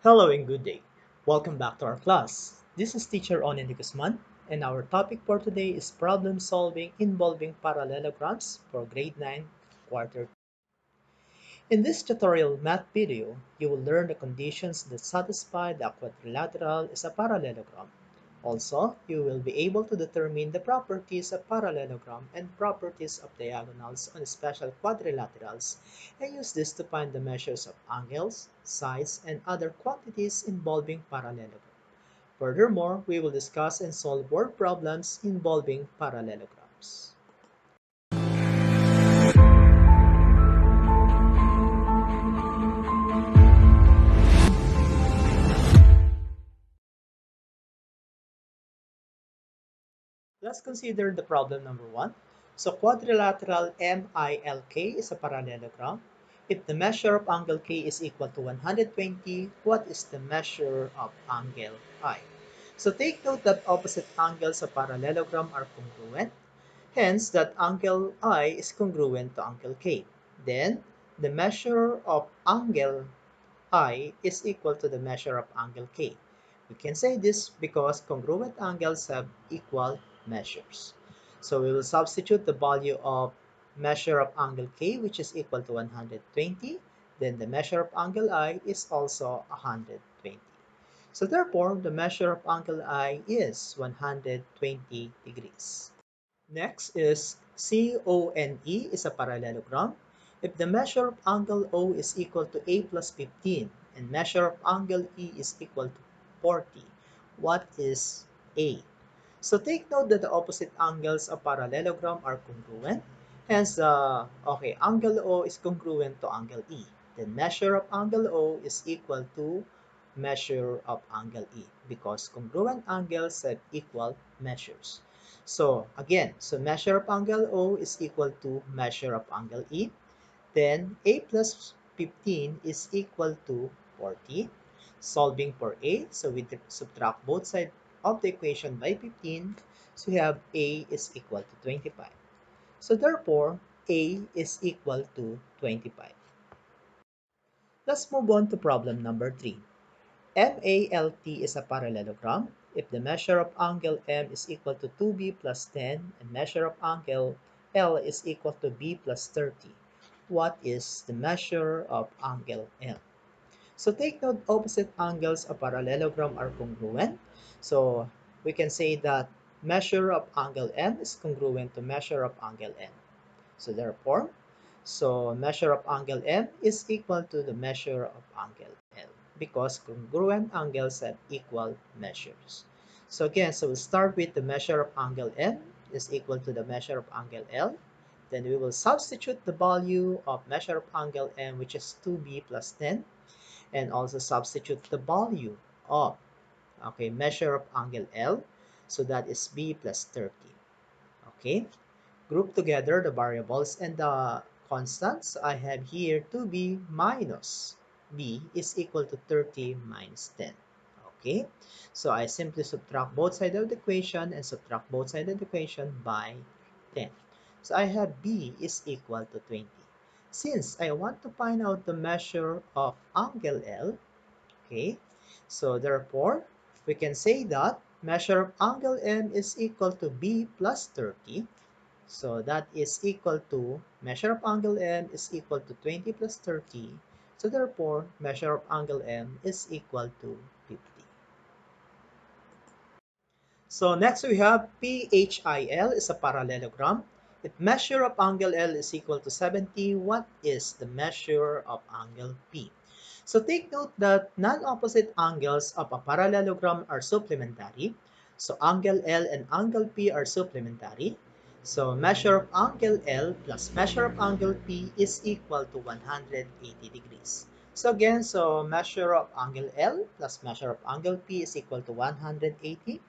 Hello and good day. Welcome back to our class. This is teacher Onin Guzman, and our topic for today is problem solving involving parallelograms for grade 9 quarter. In this tutorial math video, you will learn the conditions that satisfy the quadrilateral is a parallelogram. Also, you will be able to determine the properties of parallelogram and properties of diagonals on special quadrilaterals and use this to find the measures of angles, sides, and other quantities involving parallelogram. Furthermore, we will discuss and solve word problems involving parallelograms. Let's consider the problem number 1. So quadrilateral MILK is a parallelogram. If the measure of angle K is equal to 120, what is the measure of angle I? So take note that opposite angles of parallelogram are congruent, hence that angle I is congruent to angle K. Then, the measure of angle I is equal to the measure of angle K. We can say this because congruent angles have equal measures. So we will substitute the value of measure of angle K, which is equal to 120. Then the measure of angle I is also 120. So therefore, the measure of angle I is 120 degrees. Next is CONE is a parallelogram. If the measure of angle O is equal to A plus 15 and measure of angle E is equal to 40, what is A? So take note that the opposite angles of parallelogram are congruent. Hence, angle O is congruent to angle E. Then measure of angle O is equal to measure of angle E because congruent angles have equal measures. So again, measure of angle O is equal to measure of angle E. Then A plus 15 is equal to 40. Solving for A, so we subtract both sides of the equation by 15. So we have A is equal to 25. So therefore, A is equal to 25. Let's move on to problem number 3. MALT is a parallelogram. If the measure of angle M is equal to 2B plus 10 and measure of angle L is equal to B plus 30, what is the measure of angle L? So take note opposite angles of parallelogram are congruent. So we can say that measure of angle M is congruent to measure of angle N. So therefore, measure of angle M is equal to the measure of angle L because congruent angles have equal measures. So again, we'll start with the measure of angle M is equal to the measure of angle L. Then we will substitute the value of measure of angle M, which is 2B plus 10, and also substitute the value of measure of angle L. So that is B plus 30. Okay. Group together the variables and the constants. I have here 2b minus b is equal to 30 minus 10. Okay, so I simply subtract both sides of the equation and subtract both sides of the equation by 10. So I have b is equal to 20. Since I want to find out the measure of angle L, okay, so therefore we can say that measure of angle M is equal to b plus 30. So that is equal to measure of angle M is equal to 20 plus 30. So therefore, measure of angle M is equal to 50. So next we have PHIL is a parallelogram. If measure of angle L is equal to 70, what is the measure of angle P? So take note that non-opposite angles of a parallelogram are supplementary. So angle L and angle P are supplementary. So measure of angle L plus measure of angle P is equal to 180 degrees. So again, measure of angle L plus measure of angle P is equal to 180.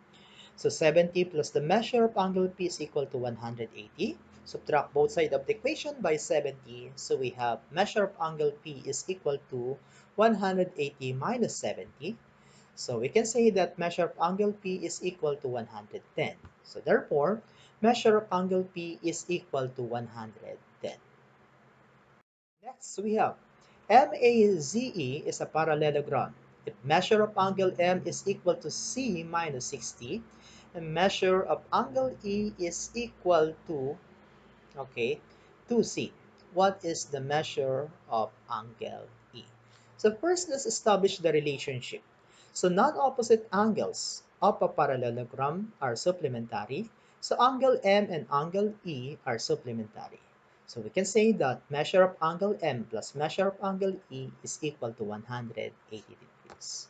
So 70 plus the measure of angle P is equal to 180. Subtract both sides of the equation by 70. So we have measure of angle P is equal to 180 minus 70. So we can say that measure of angle P is equal to 110. So therefore, measure of angle P is equal to 110. Next, we have MAZE is a parallelogram. if measure of angle M is equal to C minus 60, and measure of angle E is equal to, okay, 2C. What is the measure of angle E? So first, let's establish the relationship. So non-opposite angles of a parallelogram are supplementary. So angle M and angle E are supplementary. So we can say that measure of angle M plus measure of angle E is equal to 180 degrees.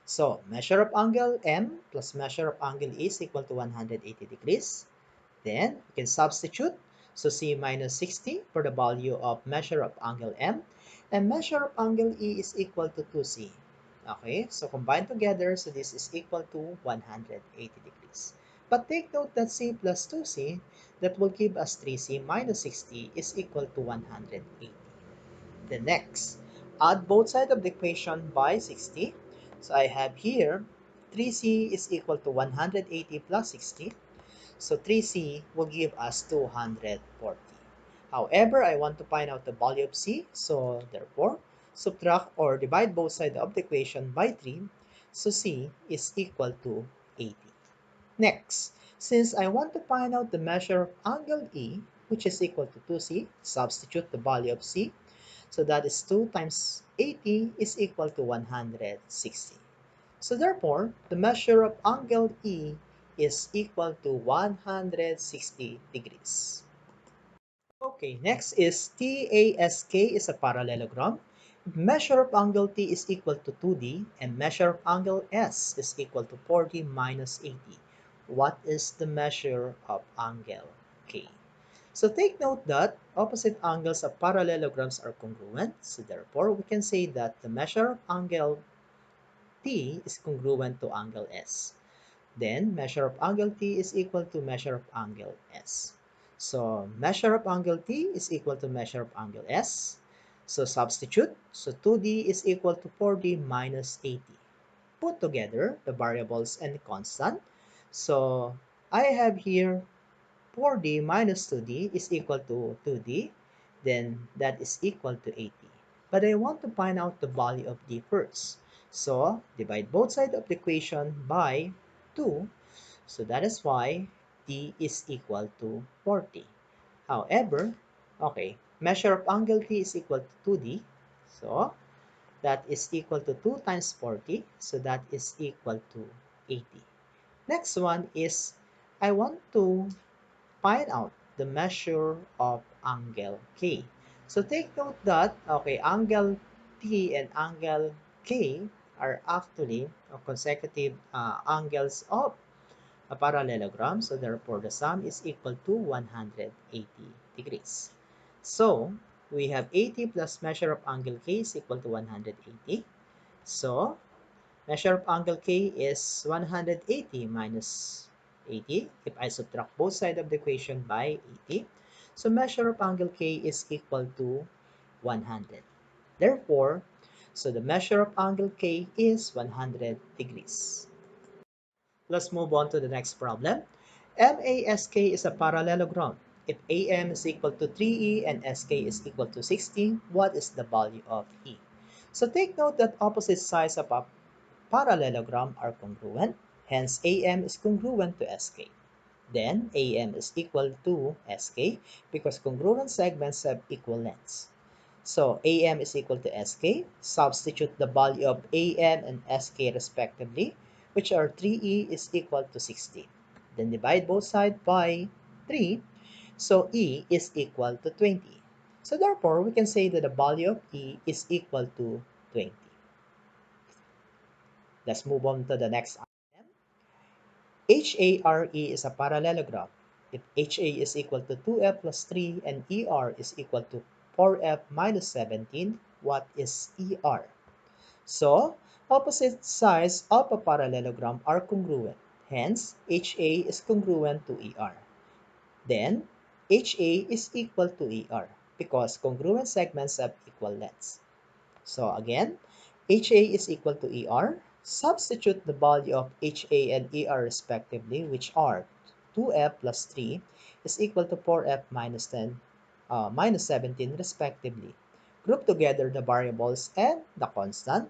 So measure of angle M plus measure of angle E is equal to 180 degrees. Then we can substitute. So C minus 60 for the value of measure of angle M, and measure of angle E is equal to 2C. Okay, so combined together, so this is equal to 180 degrees. But take note that C plus 2C, that will give us 3C minus 60 is equal to 180. The next, add both sides of the equation by 60. So I have here 3C is equal to 180 plus 60. So 3C will give us 240. However, I want to find out the value of C. So therefore, subtract or divide both sides of the equation by 3. So C is equal to 80. Next, since I want to find out the measure of angle E, which is equal to 2C, substitute the value of C. So that is 2 times 80 is equal to 160. So therefore, the measure of angle E is equal to 160 degrees. Okay, next is TASK is a parallelogram. Measure of angle T is equal to 2D and measure of angle S is equal to 4D minus 80. What is the measure of angle K? So take note that opposite angles of parallelograms are congruent. So therefore, we can say that the measure of angle T is congruent to angle S. Then measure of angle T is equal to measure of angle S. So measure of angle T is equal to measure of angle S. So substitute. So 2D is equal to 4D minus 80. Put together the variables and the constant. So I have here 4D minus 2D is equal to 2D. Then that is equal to 80. But I want to find out the value of D first. So divide both sides of the equation by 2. So that is why D is equal to 40. However, okay, measure of angle T is equal to 2D. So that is equal to 2 times 40. So that is equal to 80. Next one is I want to find out the measure of angle K. So take note that, okay, angle T and angle K are actually consecutive angles of a parallelogram. So therefore, the sum is equal to 180 degrees. So we have 80 plus measure of angle K is equal to 180. So measure of angle K is 180 minus 80. If I subtract both sides of the equation by 80, so measure of angle K is equal to 100. Therefore, so the measure of angle K is 100 degrees. Let's move on to the next problem. MASK is a parallelogram. If AM is equal to 3E and SK is equal to 16, what is the value of E? So take note that opposite sides of a parallelogram are congruent, hence AM is congruent to SK. Then AM is equal to SK because congruent segments have equal lengths. So AM is equal to SK. Substitute the value of AM and SK respectively, which are 3E is equal to 60. Then divide both sides by 3. So E is equal to 20. So therefore, we can say that the value of E is equal to 20. Let's move on to the next item. HARE is a parallelogram. If HA is equal to 2F plus 3 and ER is equal to 4F minus 17, what is ER? So, opposite sides of a parallelogram are congruent. Hence, HA is congruent to ER. Then, HA is equal to ER because congruent segments have equal lengths. So again, HA is equal to ER. Substitute the value of HA and ER respectively, which are 2F plus 3 is equal to 4F minus 10 minus 17 respectively. Group together the variables and the constant.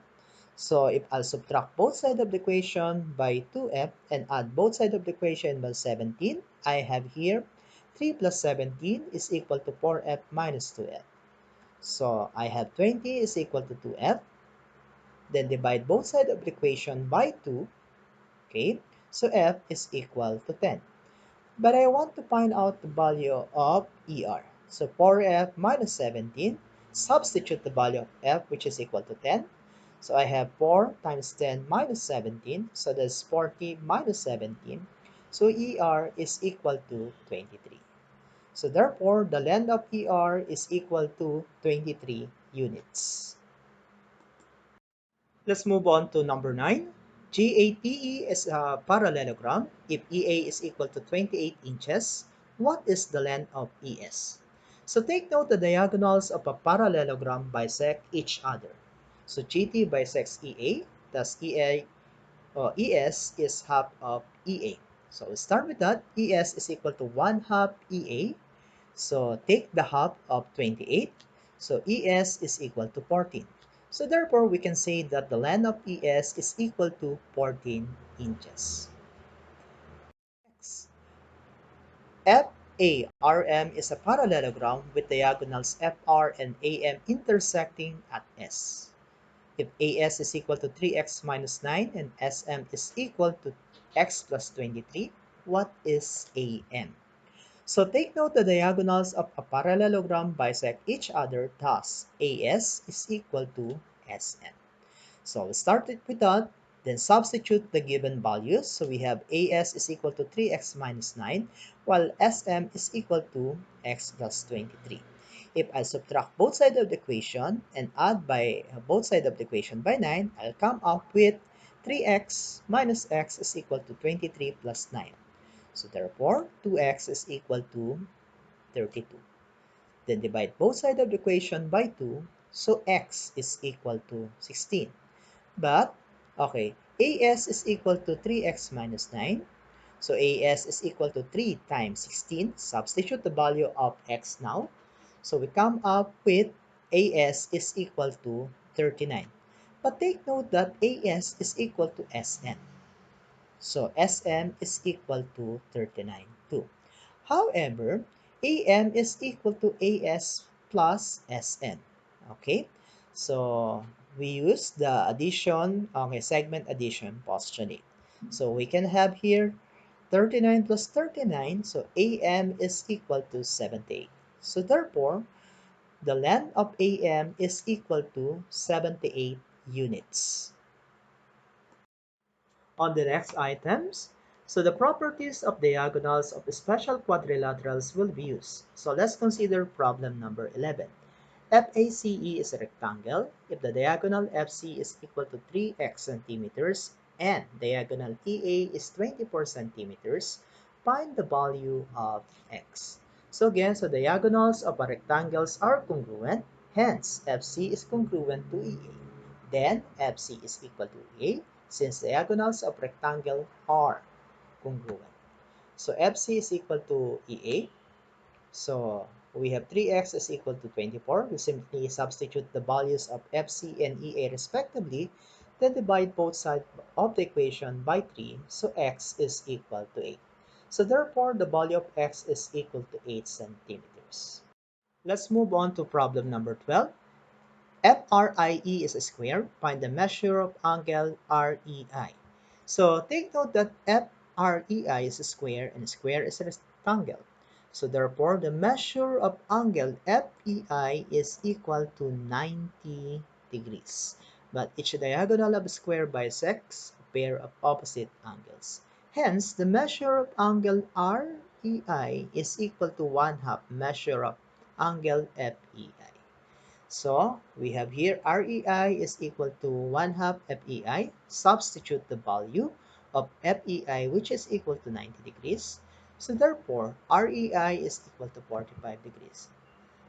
So if I'll subtract both sides of the equation by 2f and add both sides of the equation by 17, I have here 3 plus 17 is equal to 4f minus 2f. So I have 20 is equal to 2f. Then divide both sides of the equation by 2. Okay, so f is equal to 10. But I want to find out the value of ER. So 4f minus 17, substitute the value of f, which is equal to 10. So I have 4 times 10 minus 17, so that's 40 minus 17. So ER is equal to 23. So therefore, the length of ER is equal to 23 units. Let's move on to number 9. GATE is a parallelogram. If EA is equal to 28 inches, what is the length of ES? So take note the diagonals of a parallelogram bisect each other. So GT bisects EA, thus ES is half of EA. So we'll start with that. ES is equal to 1 half EA. So take the half of 28. So ES is equal to 14. So therefore, we can say that the length of ES is equal to 14 inches. Next, FARM is a parallelogram with diagonals FR and AM intersecting at S. If AS is equal to 3x minus 9 and SM is equal to x plus 23, what is AM? So take note the diagonals of a parallelogram bisect each other, thus AS is equal to SM. So we started with that, then substitute the given values. So we have AS is equal to 3x minus 9, while SM is equal to x plus 23. If I subtract both sides of the equation and add by both sides of the equation by 9, I'll come up with 3x minus x is equal to 23 plus 9. So therefore, 2x is equal to 32. Then divide both sides of the equation by 2, so x is equal to 16. But, okay, AS is equal to 3x minus 9. So AS is equal to 3 times 16. Substitute the value of x now. So we come up with AS is equal to 39. But take note that AS is equal to SN. So SM is equal to 39 too. However, AM is equal to AS plus SN. Okay, so we use the addition, okay, segment addition postulate. So we can have here 39 plus 39, so AM is equal to 78. So therefore, the length of AM is equal to 78 units. On the next items, so the properties of diagonals of special quadrilaterals will be used. So let's consider problem number 11. FACE is a rectangle if the diagonal FC is equal to 3x centimeters and diagonal EA is 24 centimeters. Find the value of x. So again, so diagonals of a rectangles are congruent, hence FC is congruent to EA. Then FC is equal to EA since diagonals of rectangle are congruent. So FC is equal to EA. So we have 3x is equal to 24. We simply substitute the values of FC and EA respectively, then divide both sides of the equation by 3, so x is equal to 8. So therefore, the value of x is equal to 8 centimeters. Let's move on to problem number 12. FRIE is a square. Find the measure of angle REI. So take note that FREI is a square and a square is a rectangle. So therefore, the measure of angle FEI is equal to 90 degrees. But each diagonal of a square bisects a pair of opposite angles. Hence, the measure of angle REI is equal to 1/2 measure of angle FEI. So we have here REI is equal to 1/2 FEI. Substitute the value of FEI, which is equal to 90 degrees. So therefore, REI is equal to 45 degrees.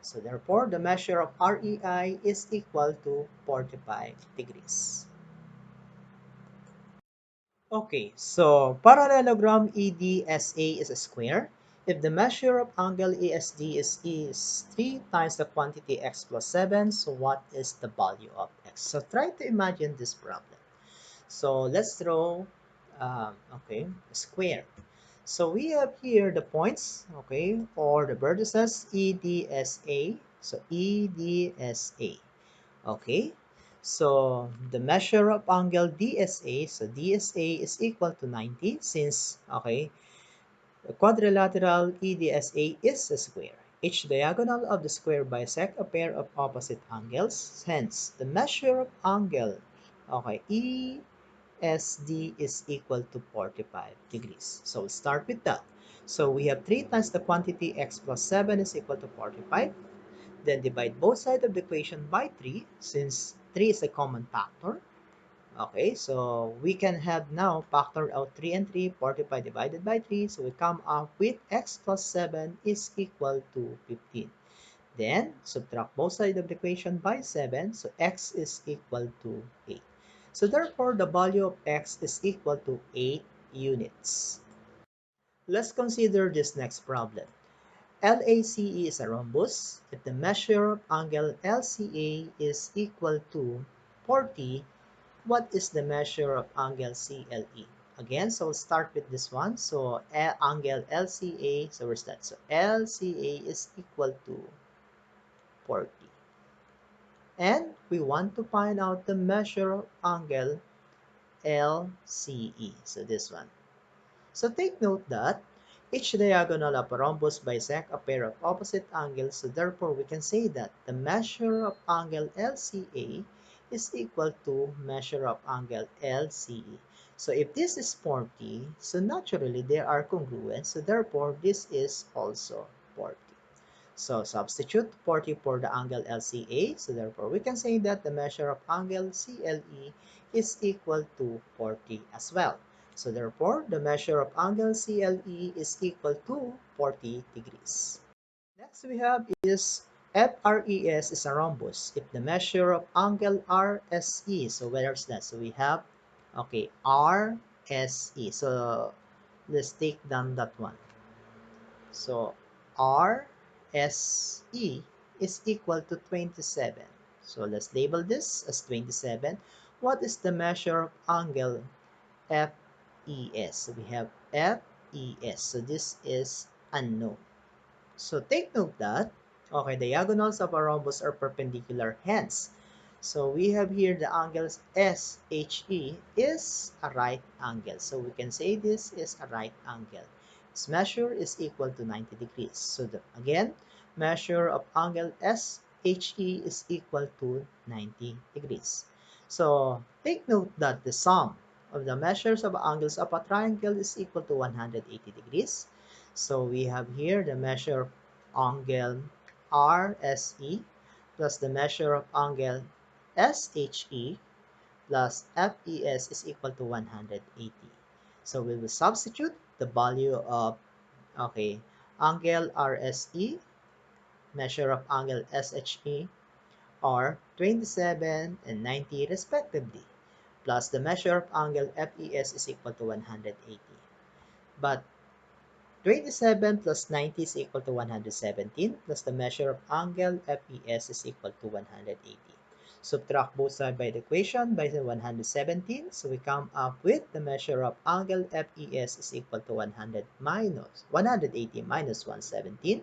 So therefore, the measure of REI is equal to 45 degrees. Okay, so parallelogram EDSA is a square. If the measure of angle ESD is 3 times the quantity x plus 7, so what is the value of x? x. So try to imagine this problem. So let's draw, okay, a square. So we have here the points, okay, or the vertices EDSA. So EDSA, okay. So the measure of angle DSA, so DSA is equal to 90 since, okay, the quadrilateral EDSA is a square. Each diagonal of the square bisect a pair of opposite angles. Hence, the measure of angle, okay, ESD is equal to 45 degrees. So we'll start with that. So we have 3 times the quantity x plus 7 is equal to 45. Then divide both sides of the equation by 3 since 3 is a common factor. Okay, so we can have now factor out 3 and 3, 45 divided by 3. So we come up with x plus 7 is equal to 15. Then subtract both sides of the equation by 7. So x is equal to 8. So therefore, the value of x is equal to 8 units. Let's consider this next problem. LACE is a rhombus. If the measure of angle LCA is equal to 40, what is the measure of angle CLE? Again, so we'll start with this one. So angle LCA, so where's that? So LCA is equal to 40. And we want to find out the measure of angle LCE. So this one. So take note that each diagonal of a rhombus bisect a pair of opposite angles, so therefore we can say that the measure of angle LCA is equal to measure of angle LCE. So if this is 40, so naturally they are congruent, so therefore this is also 40. So substitute 40 for the angle LCA. So therefore, we can say that the measure of angle CLE is equal to 40 as well. So therefore, the measure of angle CLE is equal to 40 degrees. Next we have is FRES is a rhombus. If the measure of angle RSE, so where's that? So we have, okay, RSE. So let's take down that one. So RSE is equal to 27. So let's label this as 27. What is the measure of angle FES? So we have FES. So this is unknown. So take note that, okay, diagonals of a rhombus are perpendicular, hence. So we have here the angles SHE is a right angle. So we can say this is a right angle. Its measure is equal to 90 degrees. So again, measure of angle SHE is equal to 90 degrees. So take note that the sum of the measures of angles of a triangle is equal to 180 degrees. So we have here the measure of angle RSE plus the measure of angle SHE plus FES is equal to 180. So we will substitute the value of, okay, angle RSE, measure of angle SHE are 27 and 90 respectively, plus the measure of angle FES is equal to 180. But 27 plus 90 is equal to 117, plus the measure of angle FES is equal to 180. Subtract both sides by the equation by the 117, so we come up with the measure of angle FES is equal to 180 minus 117.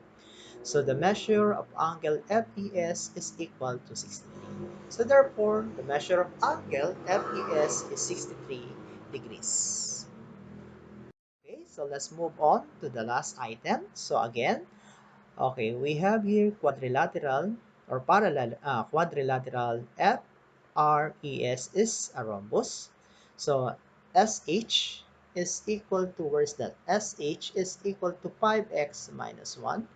So the measure of angle FES is equal to 63. So therefore, the measure of angle FES is 63 degrees. Okay, so let's move on to the last item. So again, okay, we have here quadrilateral or quadrilateral FRES is a rhombus. So SH is equal to, where's that? SH is equal to 5x minus 1,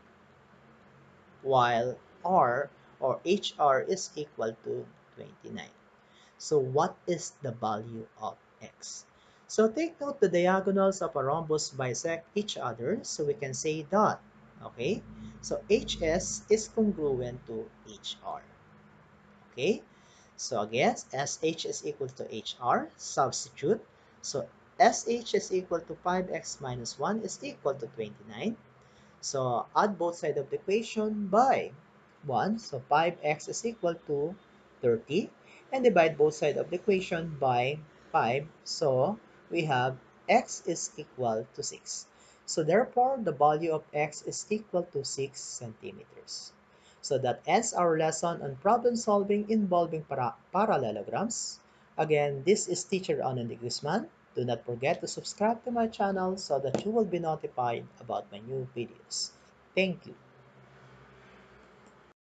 while R or HR is equal to 29. So what is the value of x? So take note the diagonals of a rhombus bisect each other, so we can say that, okay? So HS is congruent to HR, okay? So again, SH is equal to HR, substitute. So SH is equal to 5x minus 1 is equal to 29. So add both sides of the equation by 1. So 5x is equal to 30. and divide both sides of the equation by 5. So we have x is equal to 6. So therefore, the value of x is equal to 6 centimeters. So that ends our lesson on problem solving involving parallelograms. Again, this is Teacher Anand Guzman. Do not forget to subscribe to my channel so that you will be notified about my new videos. Thank you.